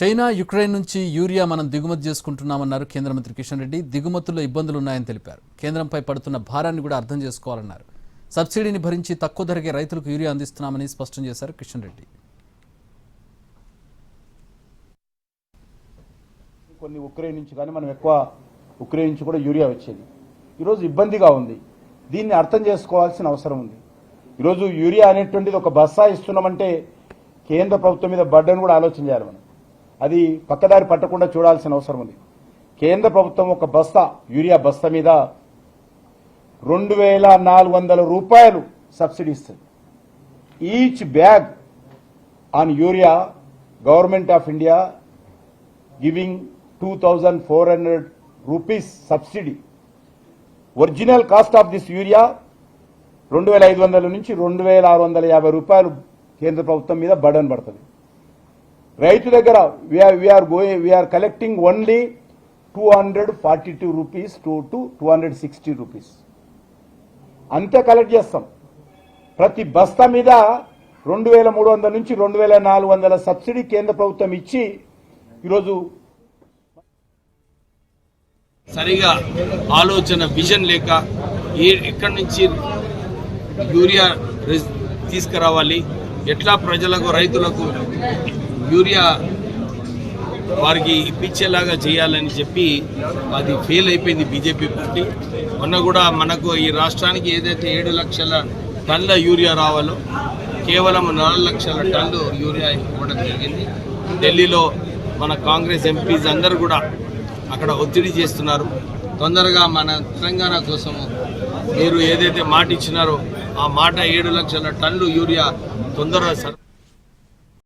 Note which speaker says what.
Speaker 1: China Ukraine నుంచి urea మనం దిగుమతి చేసుకుంటున్నామన్నారు కేంద్ర మంత్రి కిషన్ రెడ్డి. దిగుమతుల్లో ఇబ్బందులు ఉన్నాయని తెలిపారు. కేంద్రంపై పడుతున్న భారాన్ని కూడా అర్థం చేసుకోవాలన్నారు. సబ్సిడీని భరించి తక్కువ ధరకే రైతులకు యూరియా అందిస్తున్నామని స్పష్టం చేశారు కిషన్ రెడ్డి.
Speaker 2: కొన్ని ఉక్రెయిన్ నుంచి కానీ మనం ఎక్కువ ఉక్రెయిన్ నుంచి కూడా యూరియా వచ్చేది. ఈరోజు ఇబ్బందిగా ఉంది. దీన్ని అర్థం చేసుకోవాల్సిన అవసరం ఉంది. ఈరోజు యూరియా అనేటువంటిది ఒక బస్తా ఇస్తున్నామంటే కేంద్ర ప్రభుత్వం మీద బర్డెన్ కూడా ఆలోచన చేయాలి. మనం అది పక్కదారి పట్టకుండా చూడాల్సిన అవసరం ఉంది. కేంద్ర ప్రభుత్వం ఒక బస్తా యూరియా బస్తా మీద 2400 రూపాయలు సబ్సిడీ ఇస్తుంది. Each bag on urea government of India giving 2400 rupees subsidy. Original cost of this urea 2500 నుంచి 2650 రూపాయలు కేంద్ర ప్రభుత్వం మీద బర్డన్ పడుతుంది. రైతు దగ్గర we are collecting only 242 rupees to 260 rupees అంతే కలెక్ట్ చేస్తాం. ప్రతి బస్తా మీద 2300 నుంచి 2400 సబ్సిడీ కేంద్ర ప్రభుత్వం ఇచ్చి ఈరోజు
Speaker 3: సరిగా ఆలోచన విజన్ లేక ఎక్కడి నుంచి యూరియా తీసుకురావాలి, ఎట్లా ప్రజలకు రైతులకు యూరియా వారికి ఇప్పించేలాగా చేయాలని చెప్పి అది ఫెయిల్ అయిపోయింది బీజేపీ పార్టీ. మొన్న కూడా మనకు ఈ రాష్ట్రానికి ఏదైతే 7 లక్షల టన్నుల యూరియా రావాలో కేవలం 4 లక్షల టన్నులు యూరియా ఇవ్వడం జరిగింది. ఢిల్లీలో మన కాంగ్రెస్ ఎంపీస్ అందరూ కూడా అక్కడ ఒత్తిడి చేస్తున్నారు. తొందరగా మన తెలంగాణ కోసము మీరు ఏదైతే మాట ఇచ్చినారో ఆ మాట 7 లక్షల టన్నులు యూరియా తొందరగా